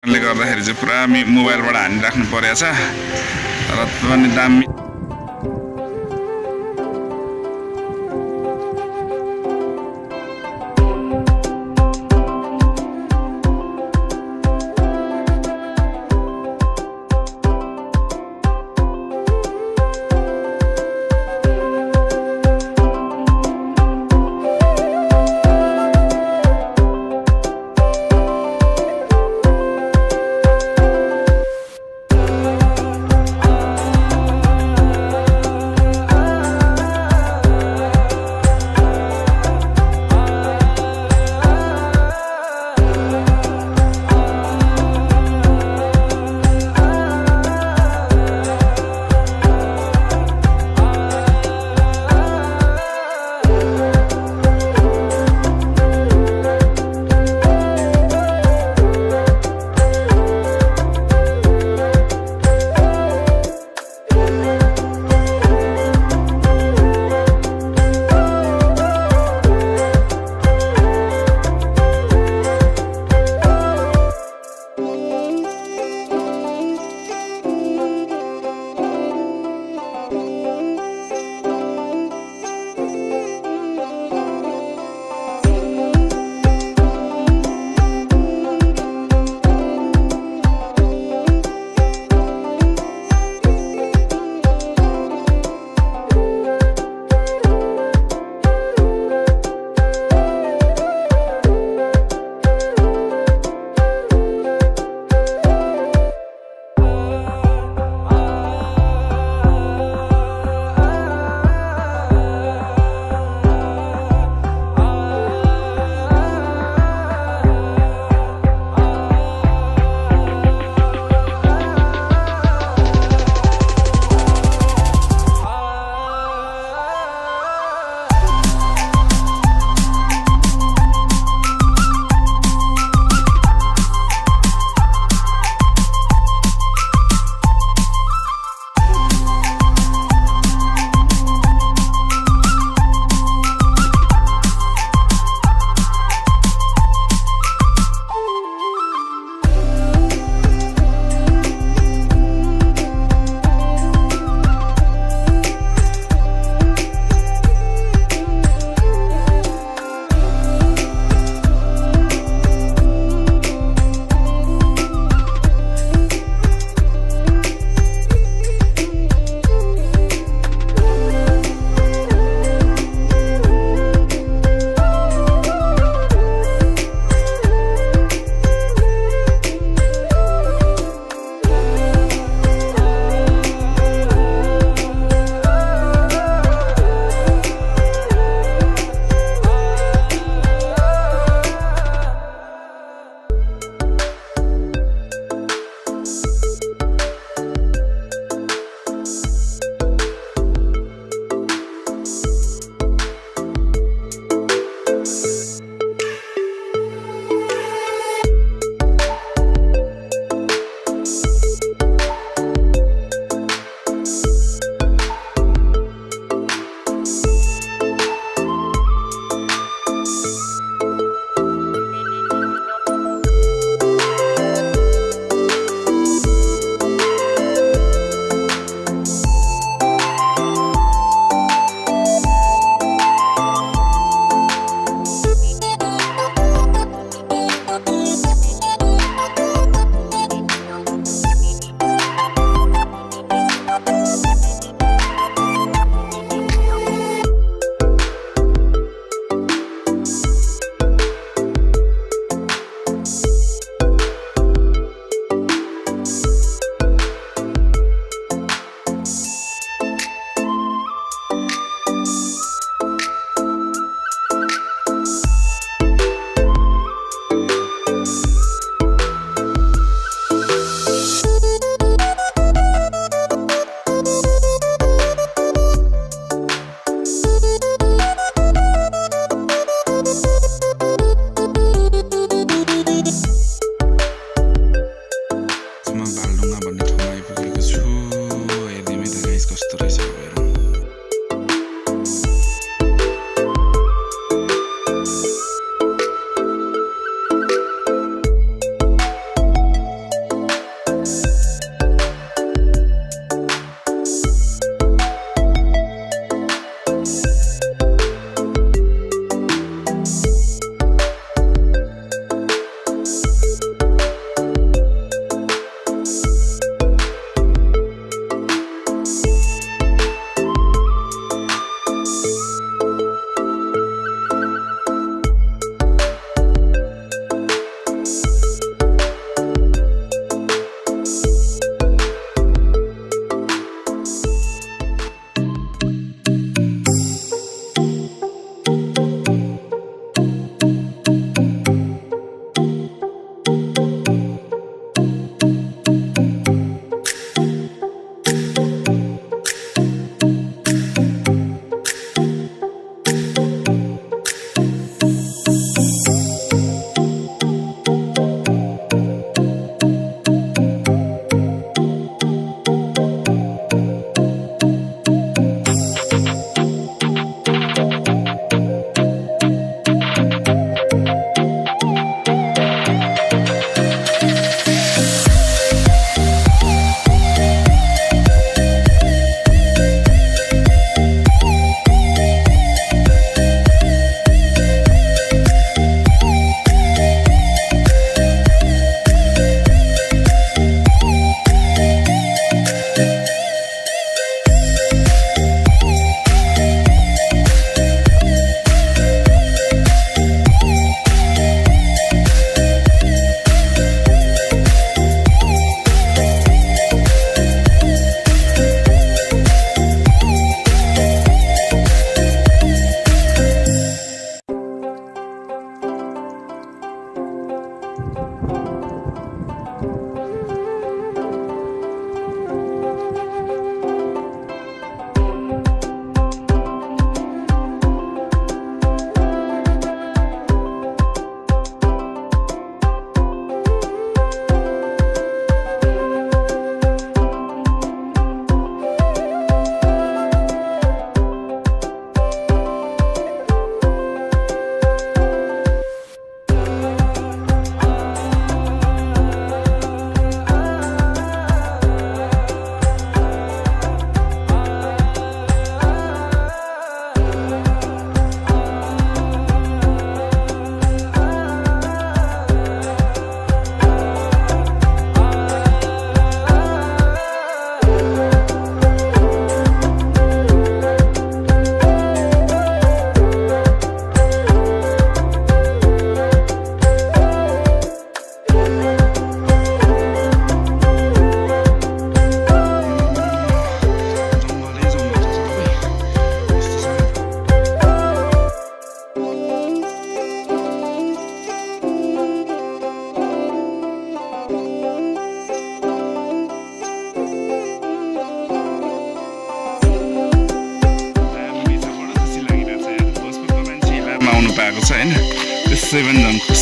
ले गर्दाखेरि चाहिँ पुरा मोबाइलबाट हानिराख्नु परेछ तर पनि दामी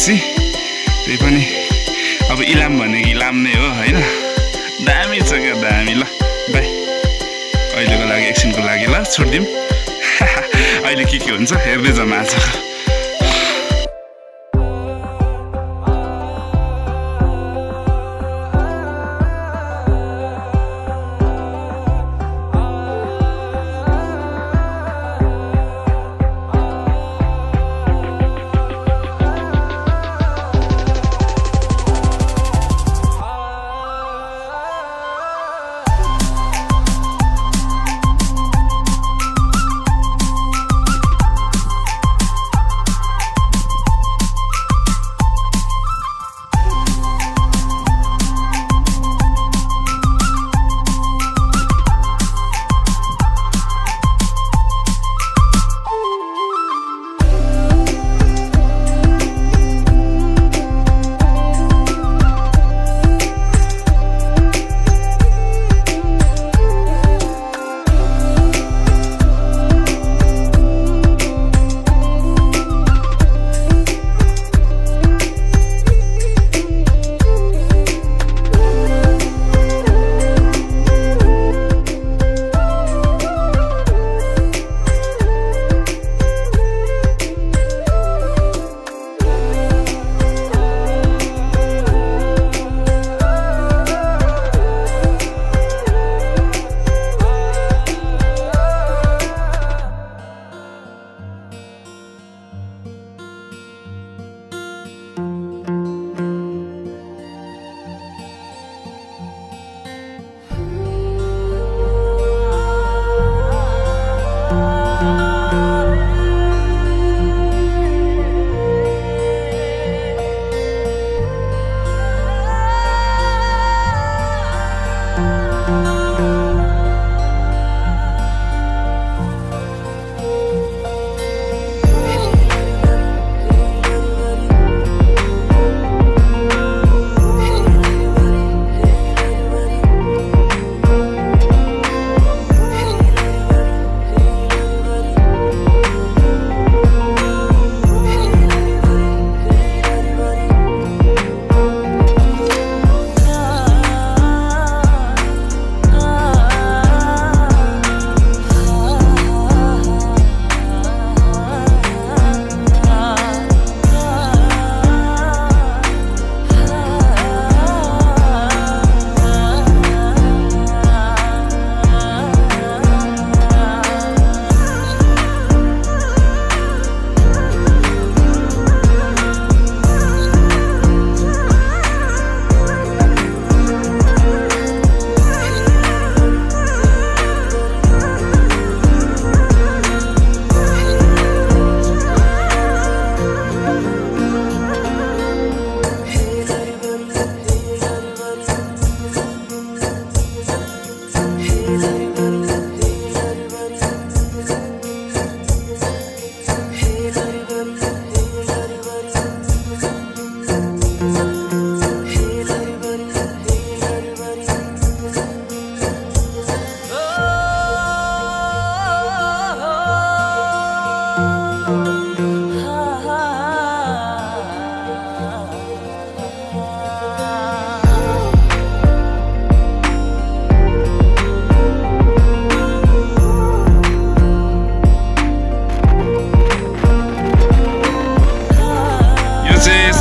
खुसी त्यही पनि अब इलाम भनेको इलाम नै हो हैन दामी छ क्या दामी ल बाई अहिलेको लागि एकछिनको लागि ल छोडिदिउँ अहिले के हुन्छ हेर्दै जाउँ आजको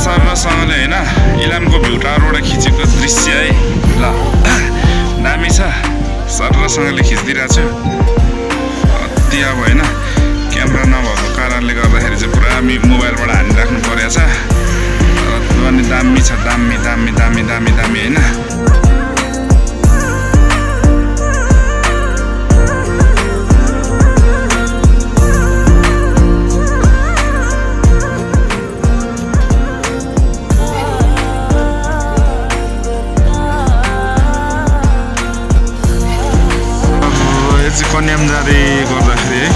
राम्रोसँगले हैन इलामको भ्यू टावरबाट खिचेको दृश्य है ल दामी छ सरलसँगले खिच्दिरहेको छु अति अब हैन क्यामेरा नभएको कारणले गर्दाखेरि चाहिँ पुरा मोबाइलबाट हानिराख्नु परेको छ अनि दामी छ दामी दामी दामी दामी दामी हैन कन्याम जाँदै गर्दाखेरि है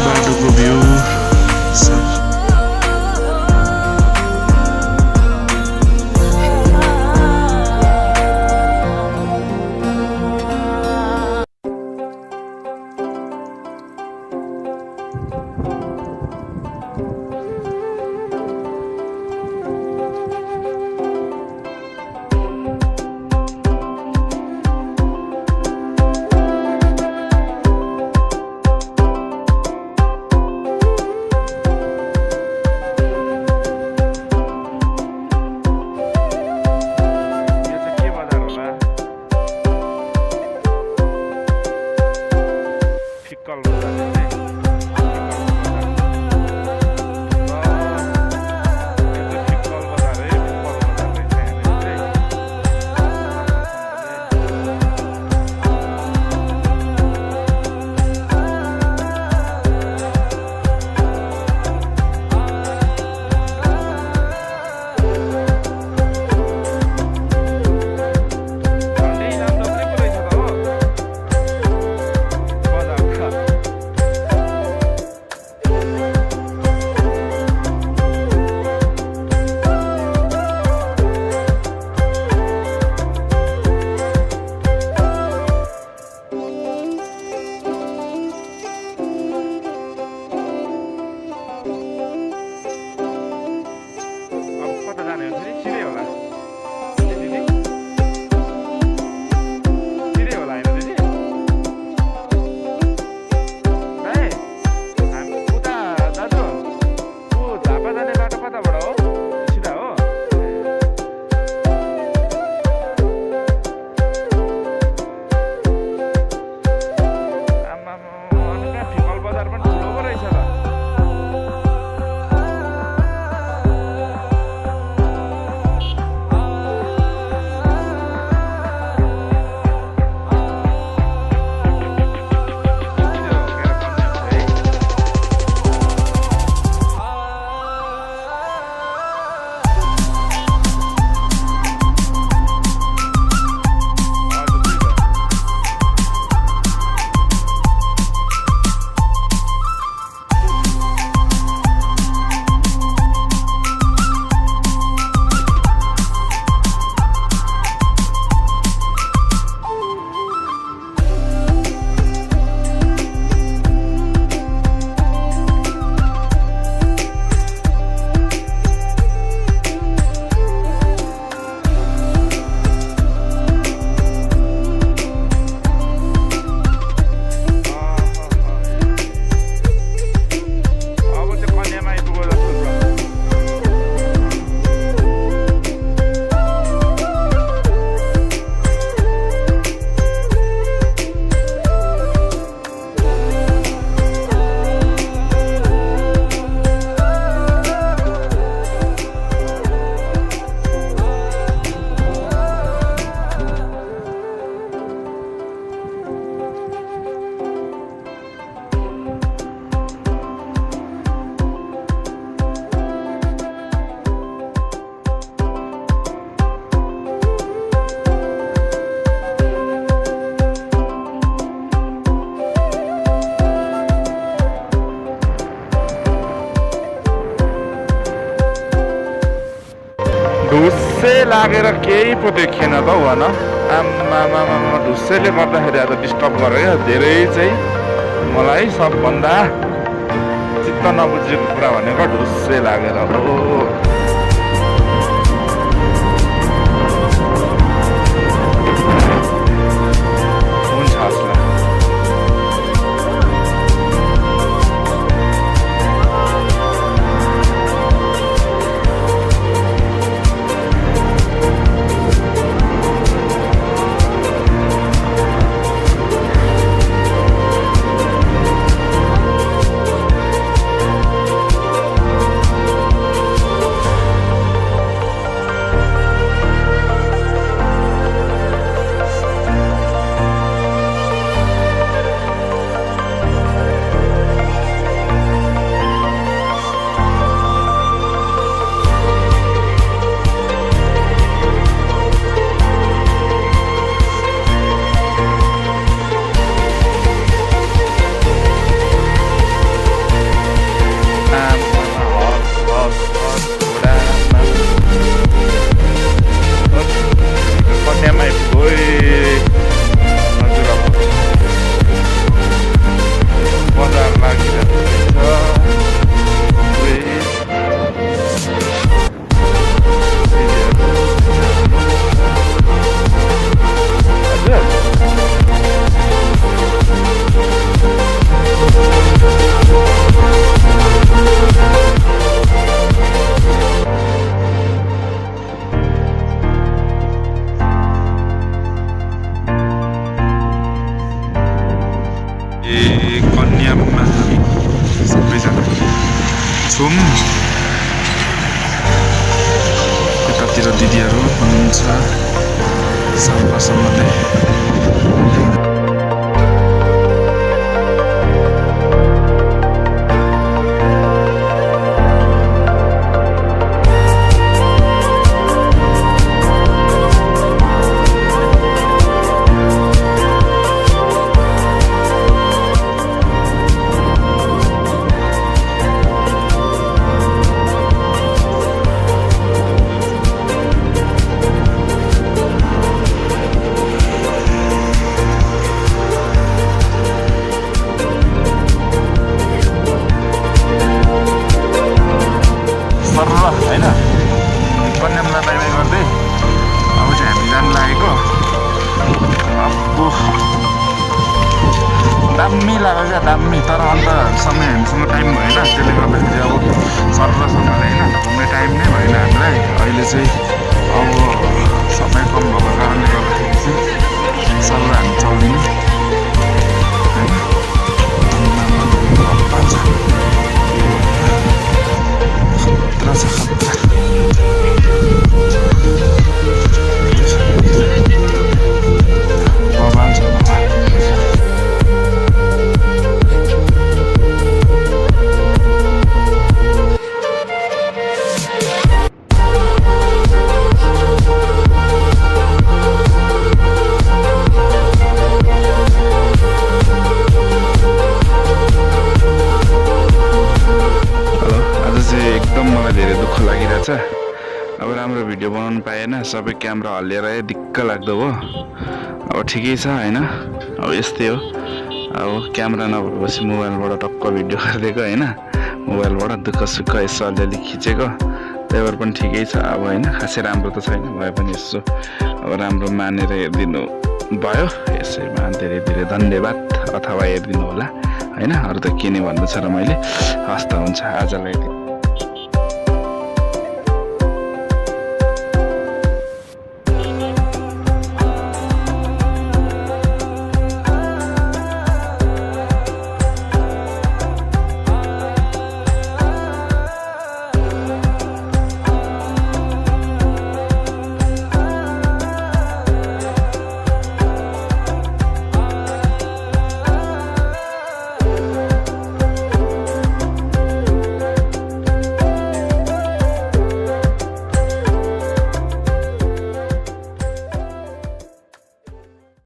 बाटोको भ्यू लागेर केही पो देखेन त हौ भन। आम्मामामा ढुस्सेले गर्दाखेरि आज डिस्टर्ब गरेर धेरै चाहिँ मलाई सबभन्दा चित्त नबुझेको कुरा भनेको ढुस्से लागेर हो। हुन्छ हस्ला। कन्याममा सबैजना छौँ। यतातिर दिदीहरू हुनुहुन्छ सालपासम्मले। होइन कन्यामलाई बाई बाई गर्दै अब चाहिँ हामी जानु लागेको। अब दामी लाग्यो क्या दामी। तर अन्त समय हामीसँग टाइम भएन, त्यसले गर्दाखेरि अब सरसँगले होइन घुम्ने टाइम नै भएन हामीलाई। अहिले चाहिँ अब समय कम भएको कारणले गर्दाखेरि चाहिँ सरलाई हामी चल्दिने खतरा छ खतरा। बबाल छ बबाल। एकदम मलाई धेरै दुःख लागिरहेछ। अब राम्रो भिडियो बनाउनु पाएन, सबै क्यामेरा हल्लिएर आयो, दिक्क लाग्दो हो। अब ठिकै छ होइन, अब यस्तै हो। अब क्यामेरा नभएपछि मोबाइलबाट टक्क भिडियो गरिदिएको होइन, मोबाइलबाट दुःख सुख यसो अलिअलि खिचेको, त्यही भएर पनि ठिकै छ। अब होइन खासै राम्रो त छैन भए पनि यसो अब राम्रो मानेर हेरिदिनु भयो, यसैमा धेरै धेरै धन्यवाद। अथवा हेरिदिनु होला होइन, अरू त के नै भन्नु छ र मैले। हस्त हुन्छ आजलाई।